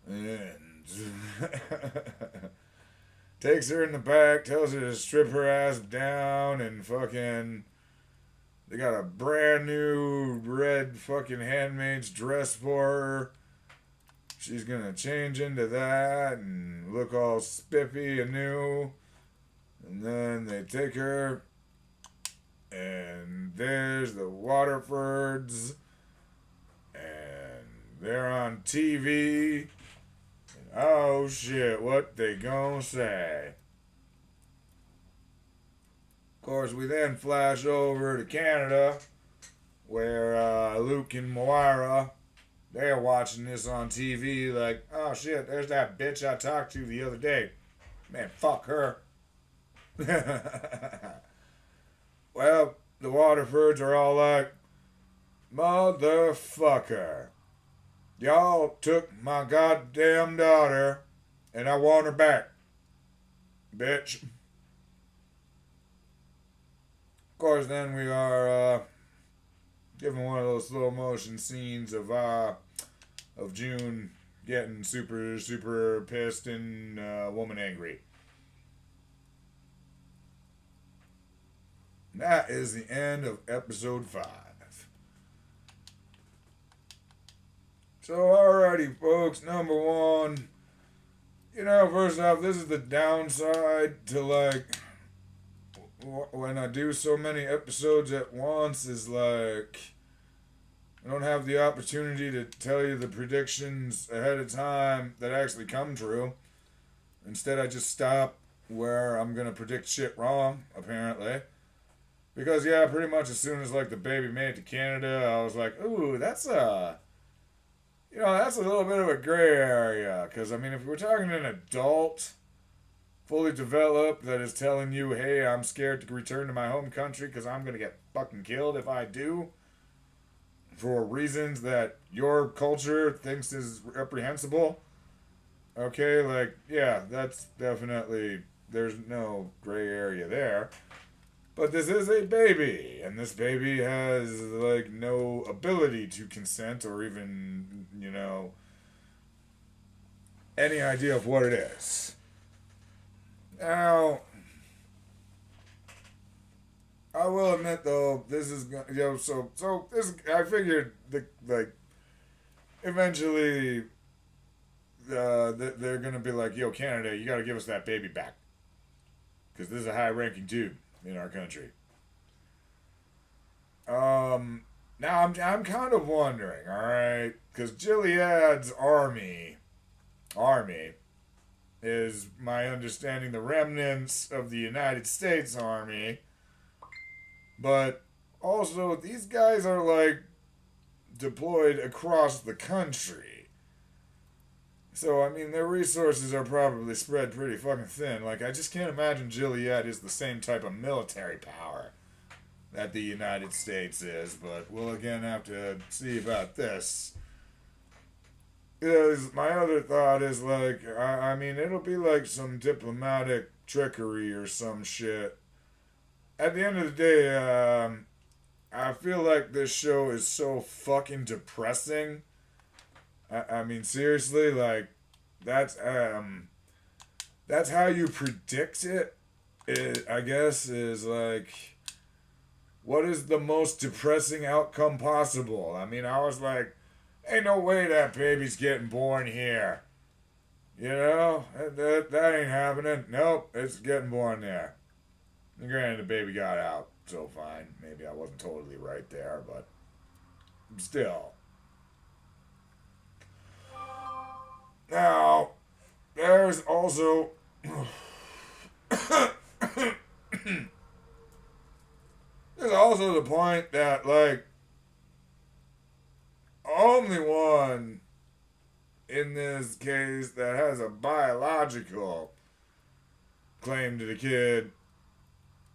And takes her in the back, tells her to strip her ass down, and fucking, they got a brand new red fucking Handmaid's dress for her. She's gonna change into that and look all spiffy and new. And then they take her, and there's the Waterfords, and they're on TV, and oh shit, what they gonna say? Of course, we then flash over to Canada, where Luke and Moira, they're watching this on TV like, oh shit, there's that bitch I talked to the other day. Man, fuck her. Well, the Waterfords are all like, motherfucker, y'all took my goddamn daughter, and I want her back, bitch. Of course, then we are given one of those slow motion scenes of June getting super, super pissed and woman angry. That is the end of episode 5. So, alrighty, folks. Number 1, first off, this is the downside to like when I do so many episodes at once. Is like I don't have the opportunity to tell you the predictions ahead of time that actually come true. Instead, I just stop where I'm gonna predict shit wrong. Apparently. Because, yeah, pretty much as soon as, like, the baby made it to Canada, I was like, ooh, that's that's a little bit of a gray area. Because, I mean, if we're talking an adult, fully developed, that is telling you, hey, I'm scared to return to my home country because I'm going to get fucking killed if I do, for reasons that your culture thinks is reprehensible, okay, like, yeah, that's definitely, there's no gray area there. But this is a baby, and this baby has, like, no ability to consent or even, any idea of what it is. Now, I will admit, though, this is, so this, I figured, eventually, they're going to be like, yo, Canada, you got to give us that baby back. Because this is a high-ranking dude in our country. Now I'm kind of wondering, alright, because Gilead's army is, my understanding, the remnants of the United States Army, but also these guys are, like, deployed across the country. So, I mean, their resources are probably spread pretty fucking thin. Like, I just can't imagine Gilead is the same type of military power that the United States is, but we'll again have to see about this. is my other thought is like, I mean, it'll be like some diplomatic trickery or some shit. At the end of the day, I feel like this show is so fucking depressing. I mean, seriously, like, that's, that's how you predict it, I guess, is like, what is the most depressing outcome possible? I mean, I was like, ain't no way that baby's getting born here. You know? That ain't happening. Nope, it's getting born there. And granted, the baby got out, so fine. Maybe I wasn't totally right there, but still. Now, there's also. There's also the point that, like, only one in this case that has a biological claim to the kid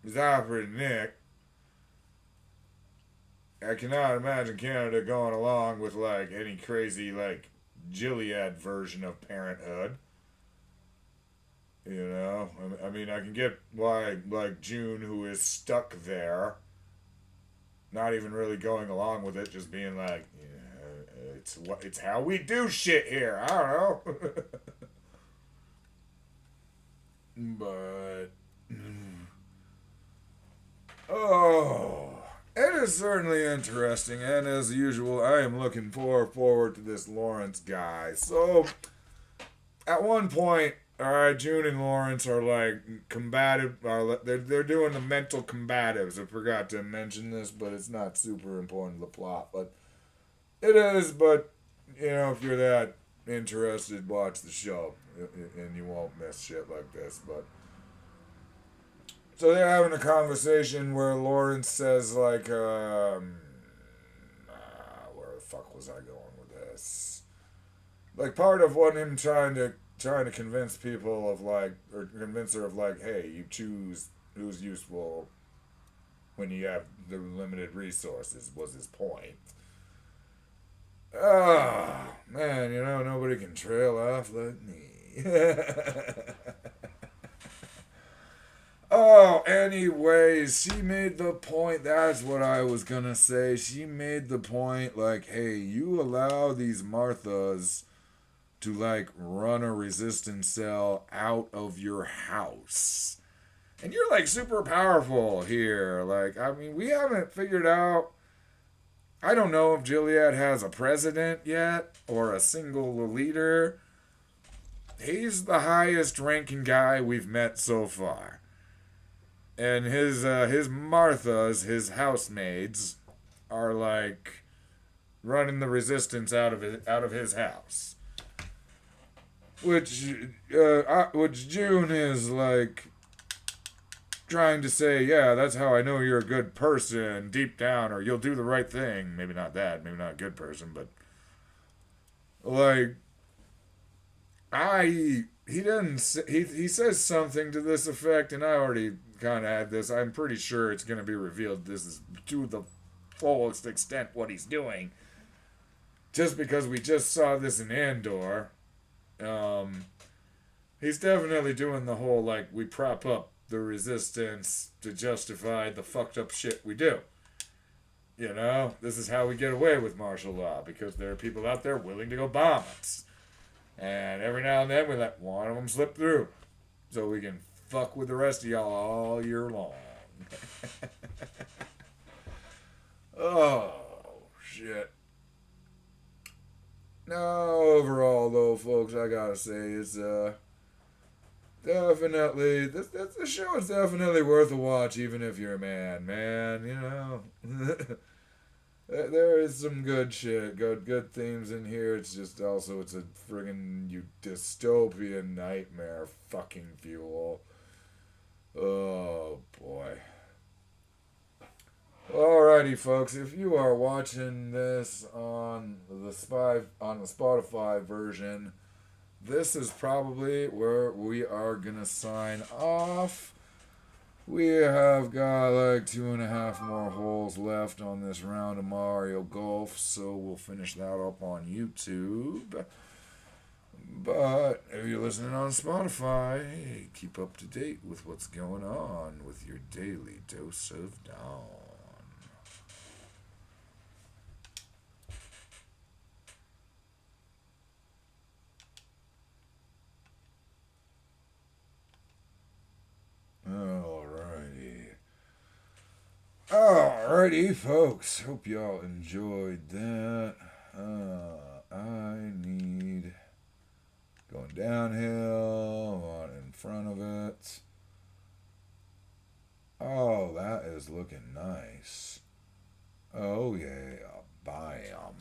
is Alfred Nick. I cannot imagine Canada going along with, like, any crazy, like, Gilead version of parenthood. You know? I mean, I can get why, like, June, who is stuck there, not even really going along with it, just being like, yeah, it's how we do shit here. I don't know. But oh, it is certainly interesting, and as usual, I am looking forward to this Lawrence guy. So, at one point, all right, June and Lawrence are like combative. They're doing the mental combatives. I forgot to mention this, but it's not super important to the plot. But it is. But you know, if you're that interested, watch the show, and you won't miss shit like this. But so they're having a conversation where Lawrence says like, where the fuck was I going with this? Like part of what him trying to convince people of like, or convince her of like, hey, you choose who's useful when you have the limited resources, was his point. Oh, man, you know, nobody can trail off like me. Oh, anyways, she made the point, that's what I was gonna say. She made the point like, hey, you allow these Marthas to like run a resistance cell out of your house. And you're like super powerful here. Like, I mean, we haven't figured out. I don't know if Gilead has a president yet or a single leader. He's the highest ranking guy we've met so far. And his Marthas, his housemaids, are like running the resistance out of his house. Which June is like trying to say, yeah, that's how I know you're a good person deep down, or you'll do the right thing. Maybe not that, maybe not a good person, but like he says something to this effect, and I already kind of had this. I'm pretty sure it's going to be revealed this is to the fullest extent what he's doing. Just because we just saw this in Andor. He's definitely doing the whole, like, we prop up the resistance to justify the fucked up shit we do. You know, this is how we get away with martial law, because there are people out there willing to go bomb us. And every now and then we let one of them slip through, so we can fuck with the rest of y'all all year long. Oh, shit. No, overall though, folks, I gotta say it's definitely this show is definitely worth a watch, even if you're a man. You know, there is some good shit, good themes in here. It's just also it's a friggin' dystopian nightmare fucking fuel. Oh boy. Alrighty, folks. If you are watching this on the Spotify version, this is probably where we are gonna sign off. We have got like 2.5 more holes left on this round of Mario Golf, so we'll finish that up on YouTube. But if you're listening on Spotify, keep up to date with what's going on with your daily dose of dawn. Alrighty, folks. Hope y'all enjoyed that. I need going downhill, on in front of it. Oh, that is looking nice. Oh, yeah. Bam.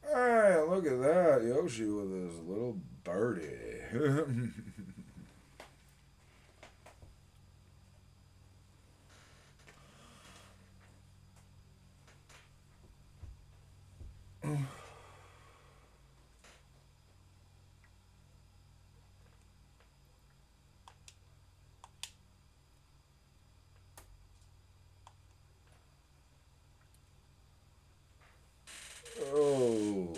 Hey, look at that. Yoshi with his little birdie. Oh.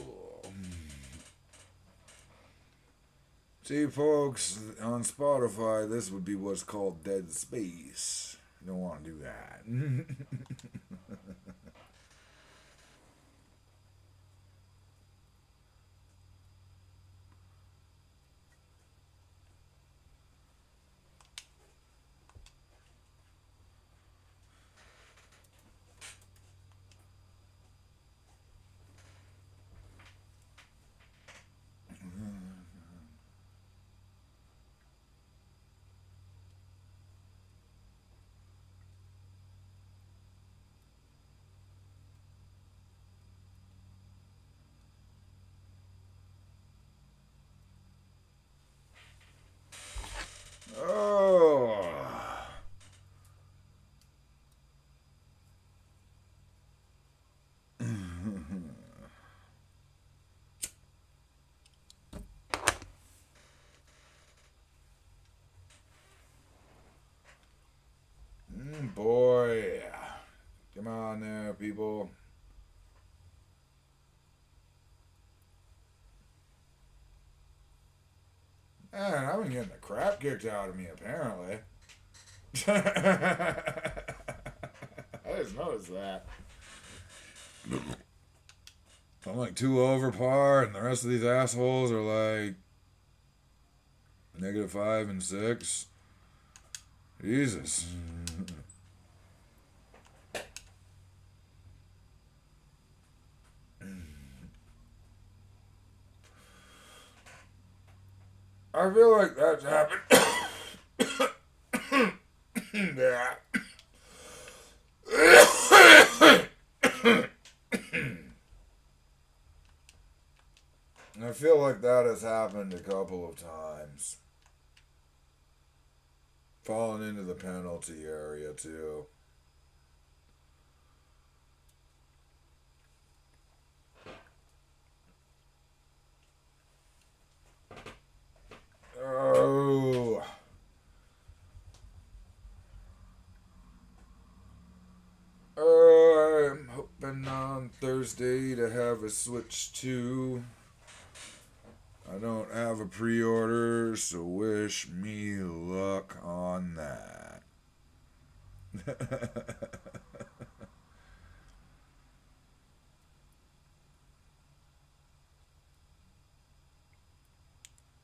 See, folks, on Spotify, this would be what's called dead space. You don't want to do that. Oh. Boy. Come on there, people. Man, I've been getting the crap kicked out of me, apparently. I just noticed that. I'm like 2 over par, and the rest of these assholes are like -5 and 6. Jesus. I feel like that's happened. Yeah. I feel like that has happened a couple of times. Falling into the penalty area, too. Oh. I'm hoping on Thursday to have a Switch 2. I don't have a pre-order, so wish me luck on that.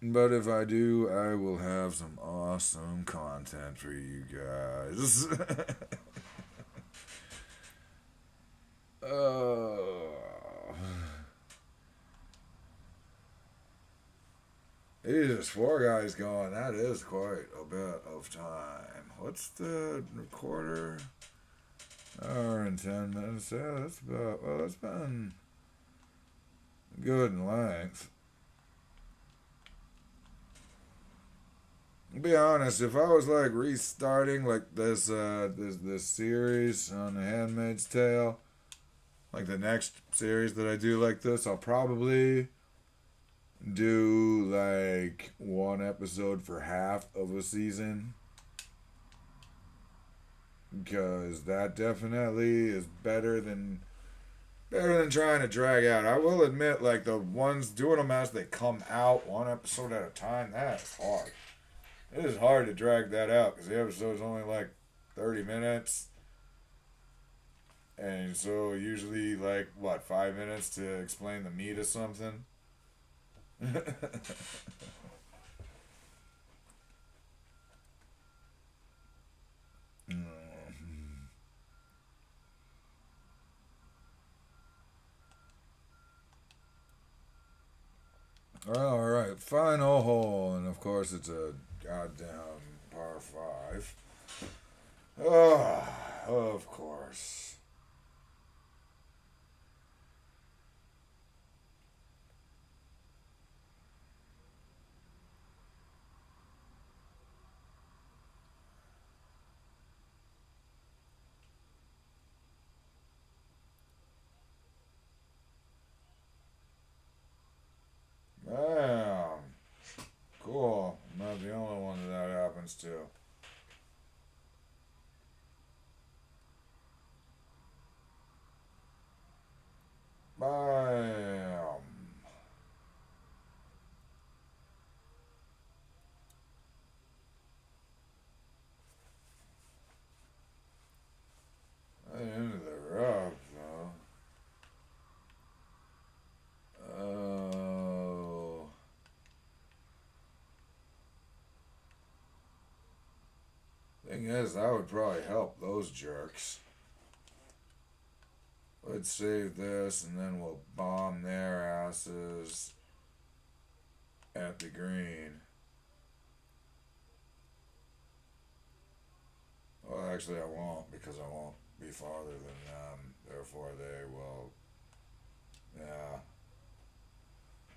But if I do, I will have some awesome content for you guys. Oh. Jesus, 4 guys going. That is quite a bit of time. What's the recorder? Hour and 10 minutes. Yeah, that's about, well, that's been good in length. To be honest, if I was like restarting like this series on The Handmaid's Tale, like the next series that I do like this, I'll probably do like one episode for half of a season, because that definitely is better than trying to drag out. I will admit, like the ones doing them as they come out, one episode at a time, that's hard. It is hard to drag that out because the episode's only like 30 minutes. And so usually like what, 5 minutes to explain the meat of something. All right, final hole, and of course it's a goddamn par five. Ah, of course. Bam. Cool. I'm not the only one that happens to. Bam. Right into the rough, though. Oh. Thing is, that would probably help those jerks. Let's save this, and then we'll bomb their asses at the green. Well, actually, I won't, because I won't be farther than them. Therefore, they will. Yeah.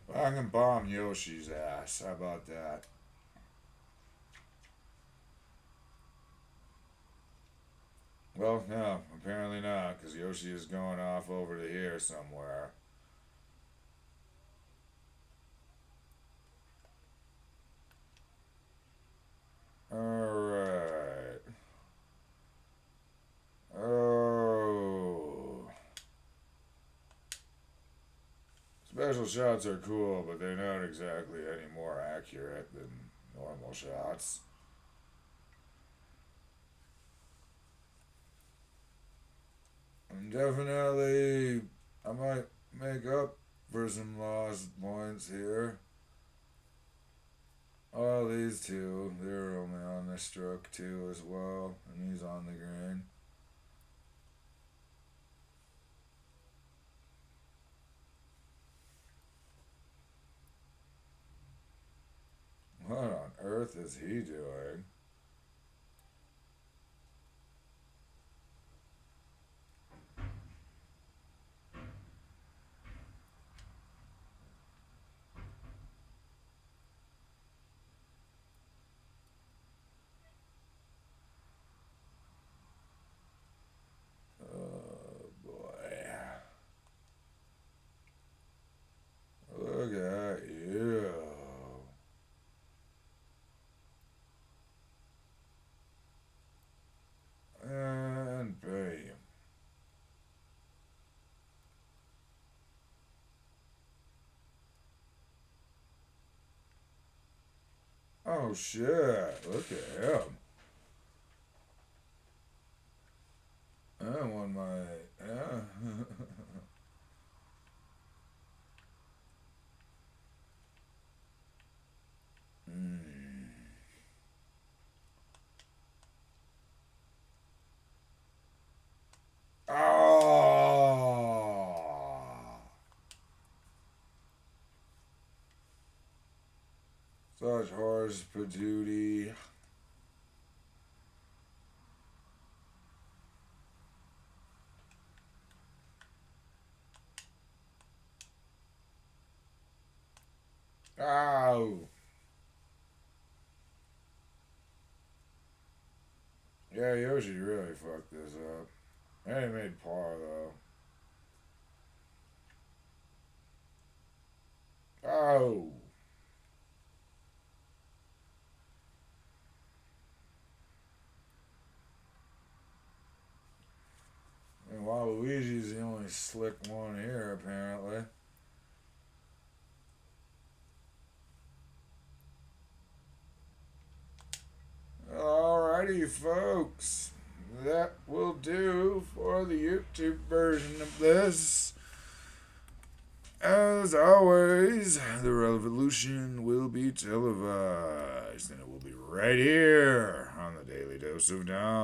Well, I can bomb Yoshi's ass. How about that? Well, no, apparently not, because Yoshi is going off over to here somewhere. Alright. Oh. Special shots are cool, but they're not exactly any more accurate than normal shots. And definitely, I might make up for some lost points here. Oh, these two, they're only on the stroke too as well, and he's on the green. What on earth is he doing? Oh boy. Look at you. And bam. Oh shit, look at him. I want my. Yeah. mm. Oh! Such horse patootie. Ow! Yeah, Yoshi really fucked this up. And he made par though. Oh! slick one here, apparently. Alrighty, folks. That will do for the YouTube version of this. As always, the revolution will be televised, and it will be right here on the Daily Dose of Dawn.